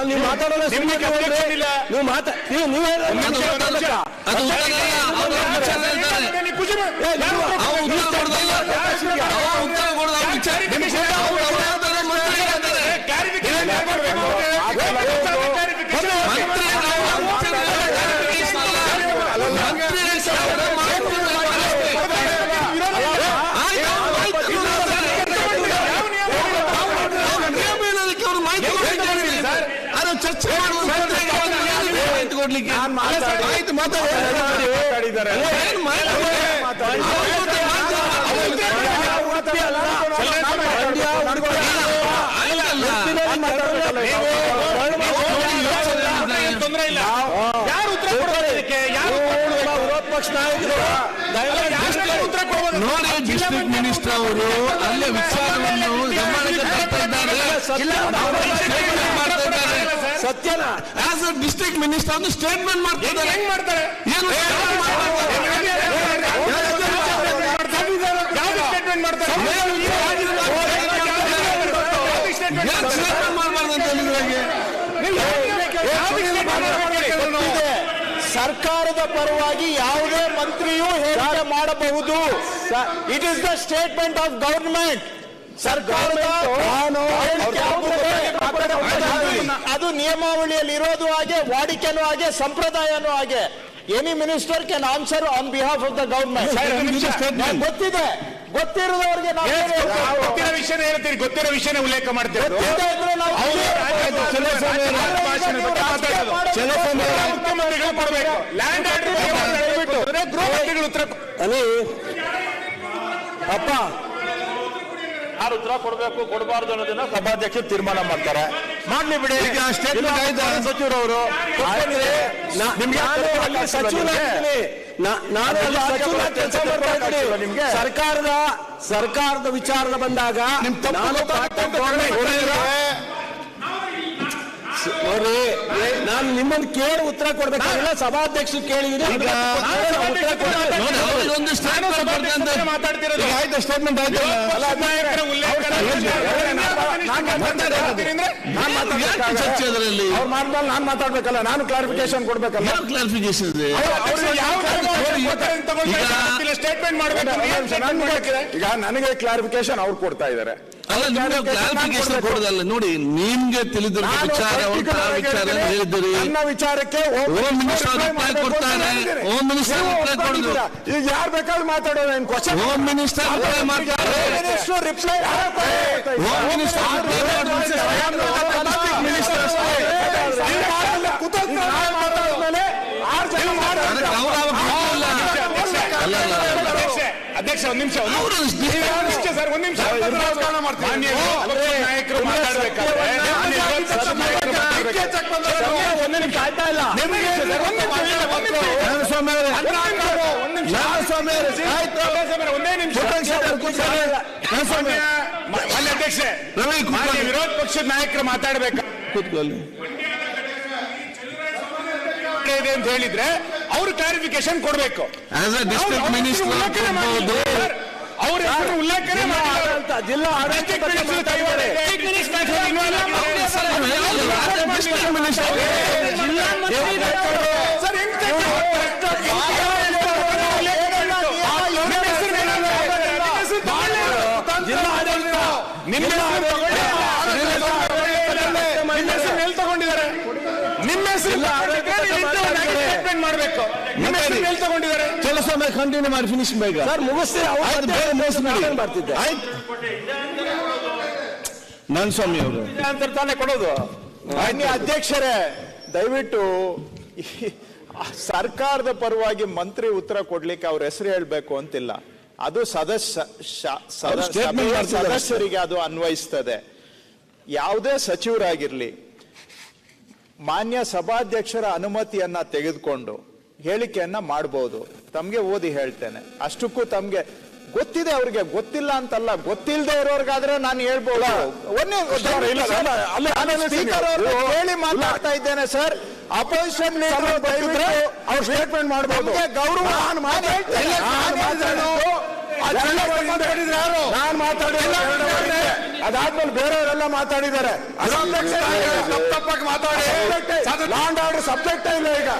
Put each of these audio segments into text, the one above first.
ನೀವು ಮಾತಾಡೋಲ್ಲ, ಚರ್ಚೆ ತೊಂದರೆ ಇಲ್ಲ. ಯಾರು ಉತ್ತರ ಕೊಡೋದಕ್ಕೆ? ಯಾರು ವಿರೋಧ ಪಕ್ಷ ನಾಯಕರು ನೋಡಿ, ಡಿಸ್ಟ್ರಿಕ್ಟ್ ಮಿನಿಸ್ಟರ್ ಅವರು ಅಲ್ಲೇ ವಿಚಾರವನ್ನು ಗಮನಕ್ಕೆ ತರ್ತಾ ಇದ್ದಾರೆ. ಸತ್ಯನ ಆಸ್ ಅ ಡಿಸ್ಟ್ರಿಕ್ಟ್ ಮಿನಿಸ್ಟರ್ ಒಂದು ಸ್ಟೇಟ್ಮೆಂಟ್ ಮಾಡ್ತಿದ್ದಾರೆ. ಹೆಂಗ್ ಮಾಡ್ತಾರೆ? ಏನು ಸರ್ಕಾರದ ಪರವಾಗಿ ಯಾವುದೇ ಮಂತ್ರಿಯೂ ಹೇಳಿಕೆ ಮಾಡಬಹುದು. It is the statement of government. ಸರ್ಕಾರದ ಅದು ನಿಯಮಾವಳಿಯಲ್ಲಿ ಇರೋದು ಹಾಗೆ, ವಾಡಿಕೆನೂ ಹಾಗೆ, ಸಂಪ್ರದಾಯನೂ ಹಾಗೆ. Any minister can answer on behalf of the government. ಗೊತ್ತಿದೆ, ಗೊತ್ತಿರೋದವ್ರಿಗೆ ಗೊತ್ತಿರೋ ವಿಷಯ ಹೇಳ್ತೀರಿ, ಗೊತ್ತಿರೋ ವಿಷಯನೇ ಉಲ್ಲೇಖ ಮಾಡ್ತೀವಿ. ಮುಖ್ಯಮಂತ್ರಿಗಳು ಕೊಡಬೇಕು. ಲ್ಯಾಂಡ್ ಉತ್ತರ ಅಪ್ಪ ಯಾರು ಉತ್ತರ ಕೊಡಬೇಕು ಕೊಡಬಾರ್ದು ಅನ್ನೋದನ್ನ ಸಭಾಧ್ಯಕ್ಷರು ತೀರ್ಮಾನ ಮಾಡ್ತಾರೆ. ಮಾಡ್ಲಿ ಬಿಡಿ. ಸಚಿವರವರು ನಿಮ್ಗೆ ಸರ್ಕಾರದ ವಿಚಾರ ಬಂದಾಗ ನೋಡಿ, ನಾನು ನಿಮ್ಮನ್ನು ಕೇಳಿ ಉತ್ತರ ಕೊಡ್ಬೇಕಾಗಿಲ್ಲ, ಸಭಾಧ್ಯಕ್ಷರು ಕೇಳಿದ್ರೆ ಮಾತಾಡ್ತಿರೋದು ಸ್ಟೇಟ್ಮೆಂಟ್ ಆಯ್ತು. ಚರ್ಚೆಯಲ್ಲಿ ಅವ್ರು ಮಾಡಿದ್ಮೇಲೆ ನಾನು ಮಾತಾಡ್ಬೇಕಲ್ಲ, ನಾನು ಕ್ಲಾರಿಫಿಕೇಶನ್ ಕೊಡ್ಬೇಕಲ್ಲ. ಕ್ಲಾರಿಫಿಕೇಶನ್ ಇದೆ. ಸ್ಟೇಟ್ಮೆಂಟ್ ಮಾಡಬೇಕು. ಈಗ ನನಗೆ ಕ್ಲಾರಿಫಿಕೇಶನ್ ಅವ್ರು ಕೊಡ್ತಾ ಇದ್ದಾರೆ. ಕ್ಲಾರಿಫಿಕೇಶನ್ ಕೊಡೋದಲ್ಲ. ನೋಡಿ, ನಿಮ್ಗೆ ತಿಳಿದಿರೋ ವಿಚಾರ ಹೇಳಿದ್ದೀರಿ. ನನ್ನ ವಿಚಾರಕ್ಕೆ ಹೋಮ್ ಮಿನಿಸ್ಟರ್ ರಿಪ್ಲೈ ಕೊಡ್ತಾರೆ. ಹೋಮ್ ಮಿನಿಸ್ಟರ್ ರಿಪ್ಲೈ ಕೊಡೋದು. ಈಗ ಯಾರು ಬೇಕಾದ್ರೂ ಮಾತಾಡೋದು. ಹೋಮ್ ಮಿನಿಸ್ಟರ್ ರಿಪ್ಲೈ ಮಾಡ್ತಾರೆ. ರಿಪ್ಲೈ ಹೋಮ್ ಮಿನಿಸ್ಟರ್ ಅಧ್ಯಕ್ಷ ಒಂದ್ ನಿಮಿಷ ಸರ್, ಒಂದ್ ನಿಮಿಷ ನಾಯಕರು ಮಾತಾಡ್ಬೇಕಾದ್ರೆ ಆಯ್ತಾ ಇಲ್ಲ. ಒಂದೇ ನಿಮಿಷ ಅಧ್ಯಕ್ಷೆ, ವಿರೋಧ ಪಕ್ಷದ ನಾಯಕರು ಮಾತಾಡ್ಬೇಕು ಅಂತ ಹೇಳಿದ್ರೆ ಅವರು ಕ್ಲಾರಿಫಿಕೇಶನ್ ಕೊಡ್ಬೇಕು. ಡಿಸ್ಟ್ರಿಕ್ಟ್ ಮಿನಿಸ್ಟರ್ ಅವ್ರ ಹೆಸರು ಉಲ್ಲೇಖನೆ ಅಂತ ಜಿಲ್ಲಾ ಆಡಳಿತ ತಗೊಂಡಿದ್ದಾರೆ. ನಿಮ್ಮ ಹೆಸರು ಮಾಡಬೇಕು. ನಿಮ್ಮ ಹೆಸರು ತಗೊಂಡಿದ್ದಾರೆ. ಕೆಲಸ ಕಂಟಿನ್ಯೂ ಮಾಡಿ ಫಿನಿಶ್ ಬೇಗ ಸರ್, ಮುಗಿಸ್ತೀವಿ. ಬರ್ತಿದ್ದೆ ನನ್ ಸ್ವಾಮಿ ಅವರು ಅಂತ ತಾನೇ ಕೊಡೋದು. ಅಧ್ಯಕ್ಷರೇ, ದಯವಿಟ್ಟು ಸರ್ಕಾರದ ಪರವಾಗಿ ಮಂತ್ರಿ ಉತ್ತರ ಕೊಡ್ಲಿಕ್ಕೆ ಅವ್ರ ಹೆಸರು ಹೇಳ್ಬೇಕು ಅಂತಿಲ್ಲ. ಅದು ಸದಸ್ಯರಿಗೆ ಅದು ಅನ್ವಯಿಸ್ತದೆ. ಯಾವುದೇ ಸಚಿವರಾಗಿರ್ಲಿ ಮಾನ್ಯ ಸಭಾಧ್ಯಕ್ಷರ ಅನುಮತಿಯನ್ನ ತೆಗೆದುಕೊಂಡು ಹೇಳಿಕೆಯನ್ನ ಮಾಡಬಹುದು. ತಮ್ಗೆ ಓದಿ ಹೇಳ್ತೇನೆ. ಅಷ್ಟಕ್ಕೂ ತಮ್ಗೆ ಗೊತ್ತಿದೆ, ಅವ್ರಿಗೆ ಗೊತ್ತಿಲ್ಲ ಅಂತಲ್ಲ. ಗೊತ್ತಿಲ್ಲದೆ ಇರೋರ್ಗಾದ್ರೆ ನಾನು ಹೇಳ್ಬೋದು. ಸ್ಪೀಕರ್ ಹೇಳಿ ಮಾತಾಡ್ತಾ ಇದ್ದೇನೆ ಸರ್. ಅಪೋಸಿಷನ್ ಲೀಡರ್ ಅವ್ರು ಸ್ಟೇಟ್ಮೆಂಟ್ ಮಾಡಬಹುದು. ಗೌರವ ನಾನು ಮಾತಾಡಿಲ್ಲ, ಅದಾದ್ಮೇಲೆ ಬೇರೆಯವರೆಲ್ಲ ಮಾತಾಡಿದ್ದಾರೆ. ತಪ್ಪಾಗಿ ಮಾತಾಡಿ ಲಾಂಡ್ ಆರ್ಡರ್ ಸಬ್ಜೆಕ್ಟ್ ಇಲ್ಲ ಈಗ.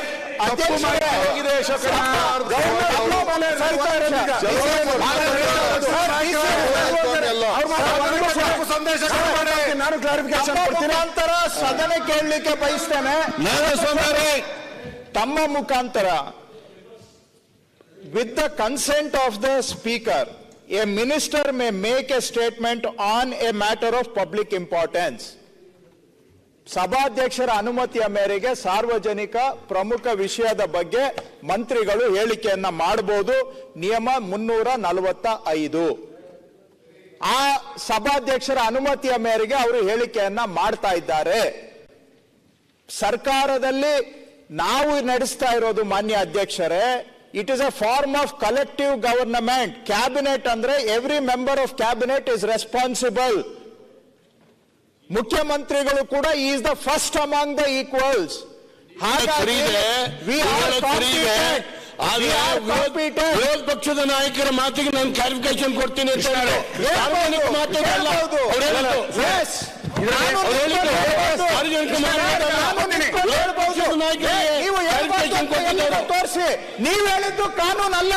ನಾನು ಕ್ಲಾರಿಫಿಕೇಶನ್ ಕೊಡ್ತೀನಿ ಅಂತರ ಸದನ ಕೇಳಲಿಕ್ಕೆ ಬಯಸ್ತೇನೆ. ತಮ್ಮ ಮುಖಾಂತರ with the consent of the speaker, a minister may make a statement on a matter of public importance. ಸಭಾಧ್ಯಕ್ಷರ ಅನುಮತಿಯ ಮೇರೆಗೆ ಸಾರ್ವಜನಿಕ ಪ್ರಮುಖ ವಿಷಯದ ಬಗ್ಗೆ ಮಂತ್ರಿಗಳು ಹೇಳಿಕೆಯನ್ನ ಮಾಡಬಹುದು. ನಿಯಮ 345. ಆ ಸಭಾಧ್ಯಕ್ಷರ ಅನುಮತಿಯ ಮೇರೆಗೆ ಅವರು ಹೇಳಿಕೆಯನ್ನ ಮಾಡ್ತಾ ಇದ್ದಾರೆ. ಸರ್ಕಾರದಲ್ಲಿ ನಾವು ನಡೆಸ್ತಾ ಇರೋದು ಮಾನ್ಯ ಅಧ್ಯಕ್ಷರೇ, it is a form of collective government. Cabinet ಅಂದ್ರೆ every member of cabinet is responsible. ಮುಖ್ಯಮಂತ್ರಿಗಳು ಕೂಡ he is the first among the equals. ಹಾಗಾಗಿ we are competent. ವಿರೋಧ ಪಕ್ಷದ ನಾಯಕರ ಮಾತಿಗೆ ನಾನು ಕ್ಲಾರಿಫಿಕೇಶನ್ ಕೊಡ್ತೀನಿ ಅಂತ ಸಾರ್ವಜನಿಕ ಮಾತುಗಳಲ್ಲ ತೋರಿಸಿ. ನೀವು ಹೇಳಿದ್ದು ಕಾನೂನು ಅಲ್ಲ,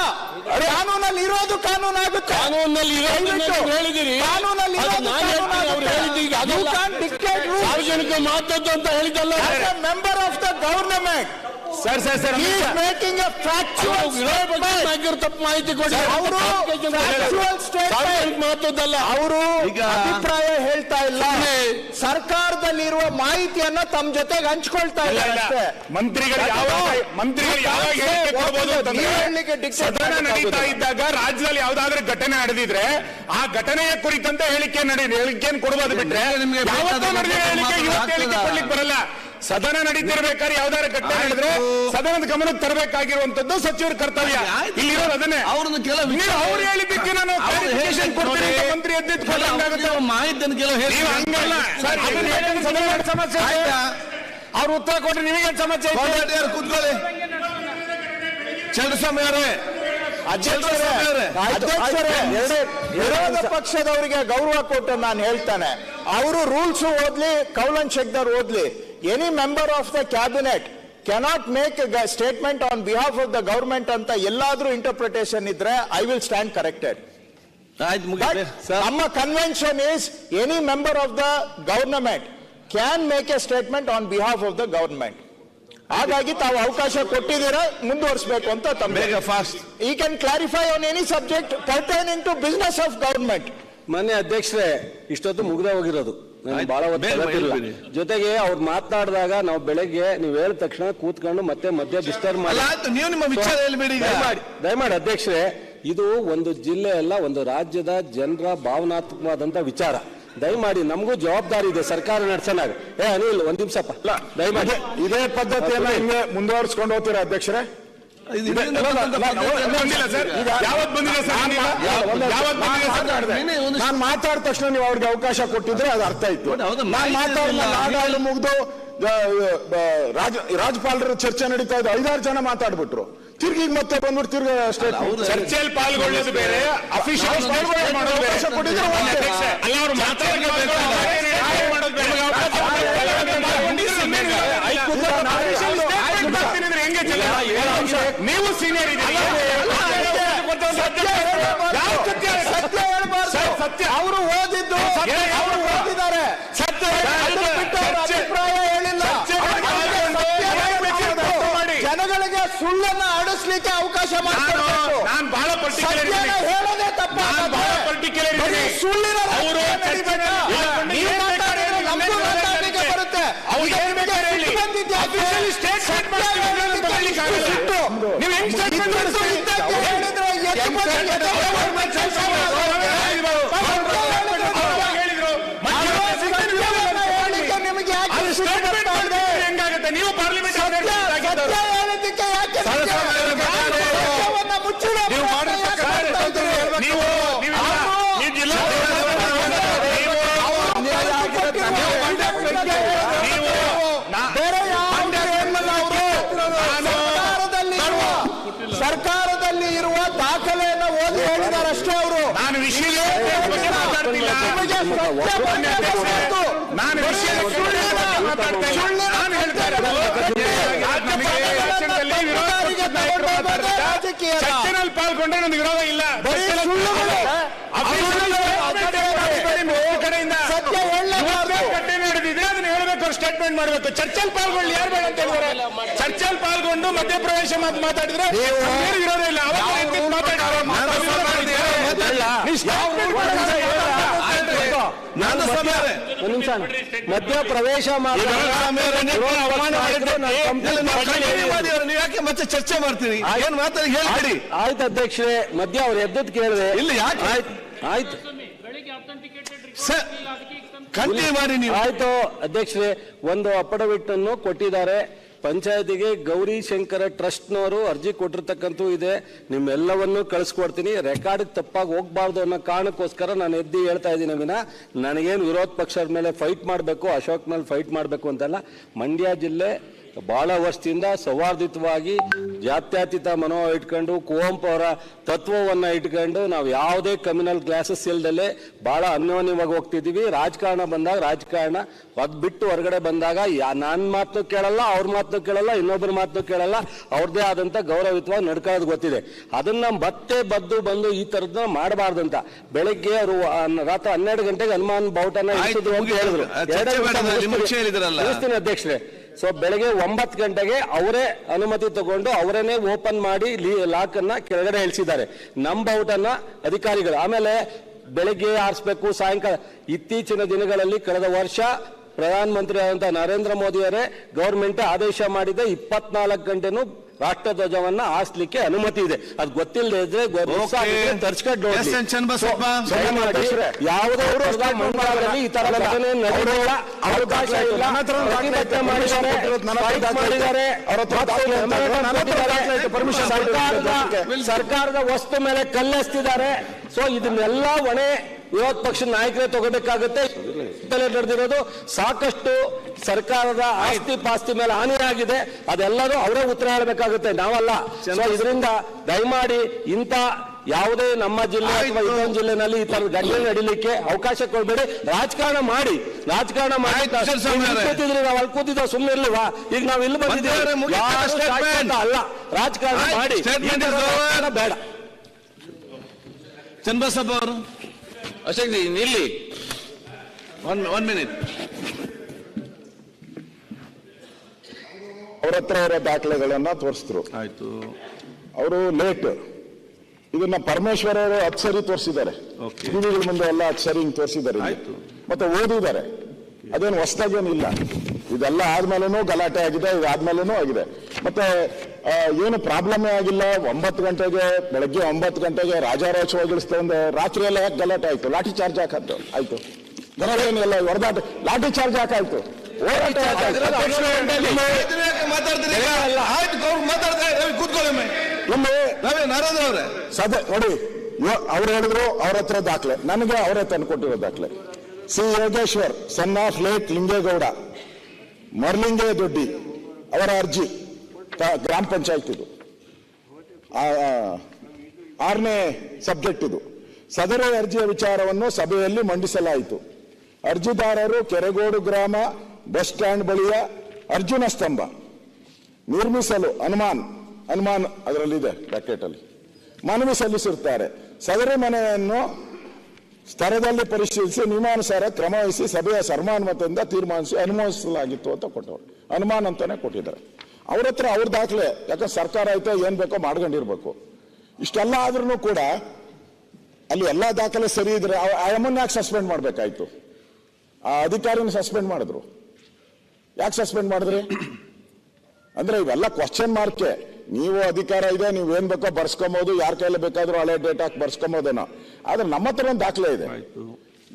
ಕಾನೂನಲ್ಲಿ ಇರೋದು ಕಾನೂನು ಆಗುತ್ತೆ. ಕಾನೂನಲ್ಲಿ ಹೇಳಿದಿರಿ, ಸಾರ್ವಜನಿಕ ಮಾತದ್ದು ಅಂತ ಹೇಳಿದಲ್ಲ. Member of the government sir making A factual ತಪ್ಪು ಮಾಹಿತಿ ಕೊಡಿ. ಮಾತದ್ದಲ್ಲ, ಅವರು ಅಭಿಪ್ರಾಯ ಹೇಳ್ತಾ ಇಲ್ಲ, ಸರ್ಕಾರದಲ್ಲಿರುವ ಮಾಹಿತಿಯನ್ನ ತಮ್ಮ ಜೊತೆಗೆ ಹಂಚ್ಕೊಳ್ತಾ ಇದ್ದಾರೆ. ಮಂತ್ರಿಗಳು ಸದನ ನಡೀತಾ ಇದ್ದಾಗ ರಾಜ್ಯದಲ್ಲಿ ಯಾವ್ದಾದ್ರು ಘಟನೆ ನಡೆದಿದ್ರೆ ಆ ಘಟನೆಯ ಕುರಿತಂತೆ ಹೇಳಿಕೆಯನ್ನು ಕೊಡಬಹುದು ಬಿಟ್ರೆ ಹೇಳಿಕೆ ಕೊಡ್ಲಿಕ್ಕೆ ಬರಲ್ಲ. ಸದನ ನಡೀತಿರ್ಬೇಕಾದ್ರೆ ಯಾವ್ದಾದ್ರು ಘಟನೆ ನಡೆದ್ರೆ ಸದನದ ಗಮನಕ್ಕೆ ತರಬೇಕಾಗಿರುವಂತದ್ದು ಸಚಿವರ ಕರ್ತವ್ಯ. ಇಲ್ಲಿರೋದು ಅದನ್ನೇ. ಅವ್ರು ಹೇಳಿದ್ದಕ್ಕೆ ನಾನು ಮಂತ್ರಿ ಸಮಸ್ಯೆ ಅವ್ರು ಉತ್ತರ ಕೊಟ್ಟರೆ ನಿಮಗೇನು ಸಮಸ್ಯೆ? ಕೂತ್ಕೊಳ್ಳಿ ಚಂದ್ರಸ್ವಾಮಿ ಅವರೇ. ವಿರೋಧ ಪಕ್ಷದವರಿಗೆ ಗೌರವ ಕೊಟ್ಟು ನಾನು ಹೇಳ್ತಾನೆ, ಅವರು ರೂಲ್ಸ್ ಓದ್ಲಿ, ಕೌಲನ್ ಶೆಕ್ದರ್ ಓದ್ಲಿ. Any member of the cabinet cannot make a statement on behalf of the government ಅಂತ ಎಲ್ಲಾದ್ರೂ ಇಂಟರ್ಪ್ರಿಟೇಷನ್ ಇದ್ರೆ ಐ ವಿಲ್ ಸ್ಟ್ಯಾಂಡ್ ಕರೆಕ್ಟೆಡ್. ನಮ್ಮ convention is any member of the government can make a statement on behalf of the government. ಹಾಗಾಗಿ ತಾವು ಅವಕಾಶ ಕೊಟ್ಟಿದ್ದೀರಾ, ಮುಂದುವರಿಸಬೇಕು ಅಂತ ತಮ್ಮ ಫಾಸ್ಟ್ ಈ can clarify on any subject pertaining to business of government. ಮಾನ್ಯ ಅಧ್ಯಕ್ಷರೇ, ಇಷ್ಟೊತ್ತು ಮುಗ್ದ ಹೋಗಿರೋದು, ಬಹಳ ಜೊತೆಗೆ ಅವ್ರು ಮಾತನಾಡಿದಾಗ ನಾವು ಬೆಳಗ್ಗೆ ನೀವು ಹೇಳಿದ ತಕ್ಷಣ ಕೂತ್ಕೊಂಡು ಮತ್ತೆ ಮಧ್ಯ ಡಿಸ್ಟರ್ಬ್ ಮಾಡಿ ದಯಮಾಡಿ ಅಧ್ಯಕ್ಷರೇ, ಇದು ಒಂದು ಜಿಲ್ಲೆ ಅಲ್ಲ, ಒಂದು ರಾಜ್ಯದ ಜನರ ಭಾವನಾತ್ಮಕವಾದಂತ ವಿಚಾರ. ದಯಮಾಡಿ ನಮಗೂ ಜವಾಬ್ದಾರಿ ಇದೆ ಸರ್ಕಾರ ನಡೆಸೋಣ. ಅನಿಲ್ ಒಂದ್ ನಿಮಿಷಪ್ಪ, ದಯಮಾಡಿ ಇದೇ ಪದ್ಧತಿಯನ್ನ ಹಿಂಗೆ ಮುಂದುವರಿಸ್ಕೊಂಡು ಹೋಗ್ತೀರಾ ಅಧ್ಯಕ್ಷರೇ? ನಾನು ಮಾತಾಡಿದ ತಕ್ಷಣ ನೀವು ಅವ್ರಿಗೆ ಅವಕಾಶ ಕೊಟ್ಟಿದ್ರೆ ಅದು ಅರ್ಥ ಇತ್ತು. ನಾನು ಮಾತಾಡಲು ಮುಗ್ದು ರಾಜ್ಯಪಾಲರ ಚರ್ಚೆ ನಡೀತಾ ಇದೆ, 5-6 ಜನ ಮಾತಾಡ್ಬಿಟ್ರು. ತಿರ್ಗಿ ಮತ್ತೆ ಬಂದ್ಬಿಟ್ಟು ತಿರ್ಗಿ ಚರ್ಚೆಯಲ್ಲಿ ಪಾಲ್ಗೊಳ್ಳೋದು ಬೇರೆ, ಅಫಿಷಿಯಲ್ ಮಾಡೋದು ಬೇರೆ. ನೀವು ಸೀನಿಯರ್ ಸತ್ಯ ಅವರು ಓದಿದ್ದು ಓದಿದ್ದಾರೆ, ಅಭಿಪ್ರಾಯ ಹೇಳಿಲ್ಲ. ಜನಗಳಿಗೆ ಸುಳ್ಳನ್ನ ಆಡಿಸ್ಲಿಕ್ಕೆ ಅವಕಾಶ ಮಾಡಬೇಕು. ನಾನು ಬಹಳ ಹೇಳೋದೇ ತಪ್ಪ. ಸುಳ್ಳಿನ ಬರುತ್ತೆ. ಹೆಂಗಾಗುತ್ತೆ? ನೀವು ಪಾರ್ಲಿಮೆಂಟ್ ಸರ್ಕಾರದಲ್ಲಿ ಇರುವ ದಾಖಲೆಯನ್ನು ಓದಿ ಹೇಳಿದ್ದಾರೆ. ಮಾತಾಡ್ತಾ ಇಲ್ಲ. ನಾನು ಹೇಳ್ತಾ ಇರೋದು ಚರ್ಚೆನಲ್ಲಿ ಪಾಲ್ಗೊಂಡ್ರೆ ನನಗೆ ವಿರೋಧ ಇಲ್ಲ. ಕಡೆಯಿಂದ ಘಟನೆ ನಡೆದಿದ್ರೆ ಅದನ್ನ ಹೇಳಬೇಕು, ಸ್ಟೇಟ್ಮೆಂಟ್ ಮಾಡಬೇಕು. ಚರ್ಚೆಯಲ್ಲಿ ಪಾಲ್ಗೊಳ್ಳಿ, ಯಾರು ಬೇಡ ಅಂತ ಹೇಳಿದ್ರೆ ಚರ್ಚೆಯಲ್ಲಿ ಪಾಲ್ಗೊಂಡು ಮಧ್ಯಪ್ರವೇಶ ಮಾತಾಡಿದ್ರೆ ವಿರೋಧ ಇಲ್ಲ. ಮಧ್ಯಪ್ರವೇಶ ಯಾಕೆ ಮತ್ತೆ ಚರ್ಚೆ ಮಾಡ್ತೀರಿ? ಏನ್ ಮಾತಾಡಿ ಹೇಳಿ. ಆಯ್ತು ಅಧ್ಯಕ್ಷರೇ, ಮಧ್ಯ ಅವ್ರು ಎದ್ದದ್ ಕೇಳಿದೆ. ಇಲ್ಲ ಯಾಕೆ ಆಯ್ತು ಕಂಟಿನ್ಯೂ ಮಾಡಿ ನೀವು. ಆಯ್ತು ಅಧ್ಯಕ್ಷರೇ, ಒಂದು ಅಫಿಡವಿಟ್ ಅನ್ನು ಕೊಟ್ಟಿದ್ದಾರೆ ಪಂಚಾಯತಿಗೆ. ಗೌರಿ ಶಂಕರ ಟ್ರಸ್ಟ್ನವರು ಅರ್ಜಿ ಕೊಟ್ಟಿರ್ತಕ್ಕಂಥ ಇದೆ, ನಿಮ್ಮೆಲ್ಲವನ್ನೂ ಕಳಿಸ್ಕೊಡ್ತೀನಿ. ರೆಕಾರ್ಡ್ ತಪ್ಪಾಗಿ ಹೋಗ್ಬಾರ್ದು ಅನ್ನೋ ಕಾರಣಕ್ಕೋಸ್ಕರ ನಾನು ಎದ್ದು ಹೇಳ್ತಾ ಇದ್ದೀನಿ ವಿನ ನನಗೇನು ವಿರೋಧ ಪಕ್ಷದ ಮೇಲೆ ಫೈಟ್ ಮಾಡಬೇಕು, ಅಶೋಕ್ ಮೇಲೆ ಫೈಟ್ ಮಾಡಬೇಕು ಅಂತಲ್ಲ. ಮಂಡ್ಯ ಜಿಲ್ಲೆ ಬಹಳ ವರ್ಷದಿಂದ ಸೌಹಾರ್ದಿತವಾಗಿ ಜಾತ್ಯತೀತ ಮನೋಭಾವ ಇಟ್ಕೊಂಡು ಕುವೆಂಪು ಅವರ ತತ್ವವನ್ನು ಇಟ್ಕೊಂಡು ನಾವು ಯಾವುದೇ ಕಮ್ಯುನಲ್ ಕ್ಲಾಸಸ್ ಇಲ್ದಲ್ಲೇ ಬಹಳ ಅನ್ಯೋನ್ಯವಾಗಿ ಹೋಗ್ತಿದ್ದೀವಿ. ರಾಜಕಾರಣ ಬಂದಾಗ ರಾಜಕಾರಣ ಅದ್ ಬಿಟ್ಟು ಹೊರಗಡೆ ಬಂದಾಗ ನನ್ನ ಮಾತನ್ನು ಕೇಳಲ್ಲ, ಅವ್ರ ಮಾತನ್ನು ಕೇಳಲ್ಲ, ಇನ್ನೊಬ್ಬರ ಮಾತನ್ನು ಕೇಳಲ್ಲ, ಅವ್ರದ್ದೇ ಆದಂತ ಗೌರವಯುತವಾಗಿ ನಡ್ಕೊಳ್ಳೋದು ಗೊತ್ತಿದೆ. ಅದನ್ನ ಮತ್ತೆ ಬಂದು ಈ ತರದನ್ನ ಮಾಡಬಾರ್ದಂತ. ಬೆಳಗ್ಗೆ ಅವರು ರಾತ್ರಿ 12 ಗಂಟೆಗೆ ಹನುಮಾನ್ ಬಾವುಟನ ಇಳಿಸಿದ್ರು ಅಂತ ಹೇಳಿದ್ರು. ಅಧ್ಯಕ್ಷರೇ, ಸೊ ಬೆಳಗ್ಗೆ 9 ಗಂಟೆಗೆ ಅವರೇ ಅನುಮತಿ ತಗೊಂಡು ಅವರೇನೆ ಓಪನ್ ಮಾಡಿ ಲಾಕ್ ಅನ್ನ ಕೆಳಗಡೆ ಇಳಿಸಿದ್ದಾರೆ. ನಮ್ಮ ಬಾವುಟನ್ನ ಅಧಿಕಾರಿಗಳು ಆಮೇಲೆ ಬೆಳಗ್ಗೆ ಆರಿಸಬೇಕು, ಸಾಯಂಕಾಲ. ಇತ್ತೀಚಿನ ದಿನಗಳಲ್ಲಿ ಕಳೆದ ವರ್ಷ ಪ್ರಧಾನಮಂತ್ರಿ ಆದಂತಹ ನರೇಂದ್ರ ಮೋದಿ ಅವರೇ ಗವರ್ಮೆಂಟ್ ಆದೇಶ ಮಾಡಿದೆ 24 ಗಂಟೆನೂ ರಾಷ್ಟ್ರಧ್ವಜವನ್ನ ಹಾರಿಸಲಿಕ್ಕೆ ಅನುಮತಿ ಇದೆ. ಅದು ಗೊತ್ತಿಲ್ಲದೆ ಇದ್ರೆ ತರ್ಸ್ಕೊಂಡು ಯಾವುದೇ ಮಂಡಲದಲ್ಲಿ ಈ ತರ ಘಟನೆ ನಡೆಯುವ ಅವಕಾಶ ಇಲ್ಲ. ಸರ್ಕಾರದ ವಸ್ತು ಮೇಲೆ ಕಲ್ಲೆಸ್ತಿದ್ದಾರೆ. ಸೊ ಇದನ್ನೆಲ್ಲ ಹೊಣೆ ವಿರೋಧ ಪಕ್ಷದ ನಾಯಕರೇ ತಗೋಬೇಕಾಗುತ್ತೆ. ನಡೆದಿರೋದು ಸಾಕಷ್ಟು ಸರ್ಕಾರದ ಆಸ್ತಿ ಪಾಸ್ತಿ ಮೇಲೆ ಹಾನಿಯಾಗಿದೆ, ಅದೆಲ್ಲರೂ ಅವರೇ ಉತ್ತರ ಹೇಳಬೇಕಾಗುತ್ತೆ, ನಾವಲ್ಲ. ಇದರಿಂದ ದಯಮಾಡಿ ಇಂಥ ಯಾವುದೇ ನಮ್ಮ ಜಿಲ್ಲೆ ಅಥವಾ ಇನ್ನೊಂದು ಜಿಲ್ಲೆನಲ್ಲಿ ಈ ತರದ ಘಟನೆ ನಡೀಲಿಕ್ಕೆ ಅವಕಾಶ ಕೊಡಬೇಡಿ. ರಾಜಕಾರಣ ಮಾಡಿ ಕೂತಿದ್ರಿ, ನಾವು ಅಲ್ಲಿ ಕೂತಿದ್ದ ಸುಮ್ಮನೆ ಇರ್ಲಿವಾ? ಈಗ ನಾವು ಇಲ್ಲಿ ಬಂದಿದ್ದೇವೆ ಅಲ್ಲ, ರಾಜಕಾರಣ ಮಾಡಿ ಬೇಡ. ಚನ್ನಬಸಪ್ಪ ಅವರು ಅಶೋಕ್ ನಿಲ್ಲಿ, 1 ಮಿನಿಟ್. ಅವ್ರ ಹತ್ರ ಅವರ ದಾಖಲೆಗಳನ್ನ ತೋರಿಸಿದ್ರು. ಆಯ್ತು, ಅವರು ಲೇಟ್. ಇದನ್ನ ಪರಮೇಶ್ವರ್ ಅವರು 10 ಸರಿ ತೋರಿಸಿದ್ದಾರೆ, ಟಿವಿಗಳ ಮುಂದೆ ಎಲ್ಲ 10 ಸರಿ ತೋರಿಸಿದ್ದಾರೆ, ಮತ್ತೆ ಓದಿದ್ದಾರೆ. ಅದೇನು ಹೊಸದಾಗೇನಿಲ್ಲ. ಇದೆಲ್ಲ ಆದ್ಮೇಲೂ ಗಲಾಟೆ ಆಗಿದೆ, ಇದಾದ್ಮೇಲೂ ಆಗಿದೆ. ಮತ್ತೆ ಏನು ಪ್ರಾಬ್ಲಮೇ ಆಗಿಲ್ಲ. 9 ಗಂಟೆಗೆ ಬೆಳಗ್ಗೆ 9 ಗಂಟೆಗೆ ರಾಜಾರೋತ್ಸವಗೊಳಿಸ್ತಾ ಒಂದು ರಾತ್ರಿ ಎಲ್ಲ ಯಾಕೆ ಗಲಾಟೆ ಆಯ್ತು? ಲಾಠಿ ಚಾರ್ಜ್ ಹಾಕದ್ದು ಆಯ್ತು, ಗಲಾಟೆ ಏನಿಲ್ಲ, ಹೊಡೆದಾಟ ಲಾಠಿ ಚಾರ್ಜ್ ಹಾಕಾಯ್ತು. ನೋಡಿ, ಅವ್ರು ಹೇಳಿದ್ರು ಅವ್ರ ಹತ್ರ ದಾಖಲೆ, ನನಗೆ ಅವರೇ ತಂದು ಕೊಟ್ಟಿರೋ ದಾಖಲೆ. C Yogeshwar son of late Lingegowda Marlinge Doddi ಅವರ ಅರ್ಜಿ, ಗ್ರಾಮ ಪಂಚಾಯತ್ ಇದು 6ನೇ ಸಬ್ಜೆಕ್ಟ್ ಇದು. ಸದರ ಅರ್ಜಿಯ ವಿಚಾರವನ್ನು ಸಭೆಯಲ್ಲಿ ಮಂಡಿಸಲಾಯಿತು. ಅರ್ಜಿದಾರರು ಕೆರೆಗೋಡು ಗ್ರಾಮ ಬಸ್ ಸ್ಟ್ಯಾಂಡ್ ಬಳಿಯ ಅರ್ಜುನ ಸ್ತಂಭ ನಿರ್ಮಿಸಲು ಹನುಮಾನ್ ಅದರಲ್ಲಿದೆ ಬ್ರಾಕೆಟ್ ಅಲ್ಲಿ ಮನವಿ ಸಲ್ಲಿಸಿರುತ್ತಾರೆ. ಸದರಿ ಮನೆಯನ್ನು ಸ್ಥಳದಲ್ಲಿ ಪರಿಶೀಲಿಸಿ ನಿಯಮಾನುಸಾರ ಕ್ರಮ ವಹಿಸಿ ಸಭೆಯ ಸರ್ವಾನುಮತದಿಂದ ತೀರ್ಮಾನಿಸಿ ಅನುಮೋದಿಸಲಾಗಿತ್ತು ಅಂತ ಕೊಟ್ಟವರು. ಹನುಮಾನ್ ಅಂತಾನೆ ಕೊಟ್ಟಿದ್ದಾರೆ. ಅವ್ರ ಹತ್ರ ಅವ್ರ ದಾಖಲೆ, ಯಾಕಂದ್ರೆ ಸರ್ಕಾರ ಆಯ್ತು ಏನ್ ಬೇಕೋ ಮಾಡ್ಕೊಂಡಿರ್ಬೇಕು. ಇಷ್ಟೆಲ್ಲ ಆದ್ರೂ ಕೂಡ ಅಲ್ಲಿ ಎಲ್ಲಾ ದಾಖಲೆ ಸರಿ ಇದ್ರೆ ಅಮ್ಮನ್ನ ಯಾಕೆ ಸಸ್ಪೆಂಡ್ ಮಾಡ್ಬೇಕಾಯ್ತು? ಆ ಅಧಿಕಾರಿನ ಸಸ್ಪೆಂಡ್ ಮಾಡಿದ್ರು. ಯಾಕೆ ಸಸ್ಪೆಂಡ್ ಮಾಡಿದ್ರಿ ಅಂದ್ರೆ ಇವೆಲ್ಲ ಕ್ವಶನ್ ಮಾರ್ಕೆ. ನೀವು ಅಧಿಕಾರ ಇದೆ, ನೀವು ಏನ್ ಬೇಕೋ ಬರ್ಸ್ಕೊಬಹುದು, ಯಾರ ಕೈಯಲ್ಲಿ ಬೇಕಾದ್ರೂ ಹಳೆ ಡೇಟ್ ಹಾಕಿ ಬರ್ಸ್ಕೊಬೋದೇನೋ. ಆದ್ರೆ ನಮ್ಮ ಹತ್ರ ಒಂದು ದಾಖಲೆ ಇದೆ.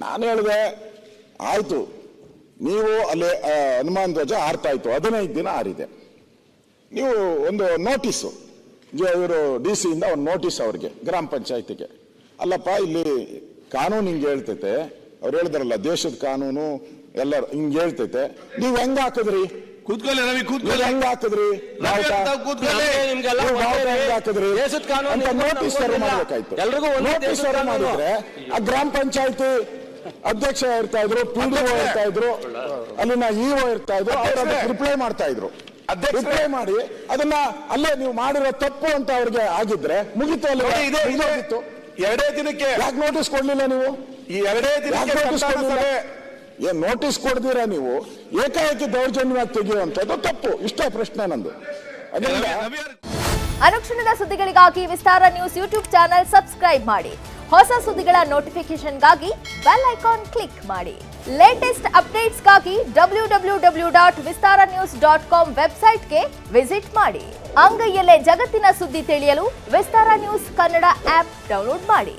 ನಾನು ಹೇಳಿದೆ ಆಯ್ತು, ನೀವು ಅಲ್ಲಿ ಹನುಮಾನ್ ಧ್ವಜ ಆರ್ತಾ ಇತ್ತು, 15 ದಿನ ಆರಿದೆ. ನೀವು ಒಂದು ನೋಟಿಸು, ಇವರು DC ಇಂದ ಒಂದು ನೋಟಿಸ್ ಅವ್ರಿಗೆ ಗ್ರಾಮ ಪಂಚಾಯತಿಗೆ, ಅಲ್ಲಪ್ಪ ಇಲ್ಲಿ ಕಾನೂನು ಹಿಂಗೆ ಹೇಳ್ತೈತೆ, ಅವ್ರು ಹೇಳಿದ್ರಲ್ಲ ದೇಶದ ಕಾನೂನು ಎಲ್ಲ ಹಿಂಗೆ ಹೇಳ್ತೈತೆ, ನೀವು ಹೆಂಗ ಹಾಕಿದ್ರಿ? ಕೂತ್ಕೊಳ್ಳಿ ರವಿ, ಕೂತ್ಕೊಳ್ಳಿ. ಹೆಂಗ ಹಾಕಿದ್ರಿ? ನೋಟಿಸ್ ಮಾಡ್ಬೇಕಾಯ್ತು. ನೋಟಿಸ್ ಮಾಡಿದ್ರೆ ಆ ಗ್ರಾಮ ಪಂಚಾಯತಿ ಅಧ್ಯಕ್ಷ ಇರ್ತಾ ಇದ್ರು, PDO ಇರ್ತಾ ಇದ್ರು, ಅಲ್ಲಿನ EO ಇರ್ತಾ ಇದ್ರು, ಅವ್ರು ಅದಕ್ಕೆ ರಿಪ್ಲೈ ಮಾಡ್ತಾ ಇದ್ರು. ರಿಪ್ಲೈ ಮಾಡಿ ಅದನ್ನ ಅಲ್ಲೇ ನೀವು ಮಾಡಿರೋ ತಪ್ಪು ಅಂತ ಅವ್ರಿಗೆ ಆಗಿದ್ರೆ ಮುಗಿತು. ಅಲ್ಲಿ ಎರಡೇ ದಿನಕ್ಕೆ ಯಾಕೆ ನೋಟಿಸ್ ಕೊಡ್ಲಿಲ್ಲ ನೀವು? ಈ ಎರಡೇ ದಿನಕ್ಕೆ ಏನ್ ನೋಟಿಸ್ ಕೊಡ್ದಿರಾ ನೀವು ಏಕಾಏಕಿ ದೌರ್ಜನ್ಯವಾಗಿ ತೆಗೆಯುವಂಥದ್ದು ತಪ್ಪು. ಇಷ್ಟೇ ಪ್ರಶ್ನೆ ನಂದು. ಅದರಿಂದ ಅನುಕ್ಷಣದ ಸುದ್ದಿಗಳಿಗಾಗಿ ವಿಸ್ತಾರ ನ್ಯೂಸ್ ಯೂಟ್ಯೂಬ್ ಚಾನೆಲ್ ಸಬ್ಸ್ಕ್ರೈಬ್ ಮಾಡಿ. ಹೊಸ ಸುದ್ದಿಗಳ ನೋಟಿಫಿಕೇಶನ್ಗಾಗಿ ಬೆಲ್ ಐಕಾನ್ ಕ್ಲಿಕ್ ಮಾಡಿ. ಲೇಟೆಸ್ಟ್ ಅಪ್ಡೇಟ್ಸ್ಗಾಗಿ www.vistaranews.com ವೆಬ್ಸೈಟ್ಗೆ ವಿಸಿಟ್ ಮಾಡಿ. ಅಂಗೈಯಲ್ಲೇ ಜಗತ್ತಿನ ಸುದ್ದಿ ತಿಳಿಯಲು ವಿಸ್ತಾರ ನ್ಯೂಸ್ ಕನ್ನಡ ಆಪ್ ಡೌನ್ಲೋಡ್ ಮಾಡಿ.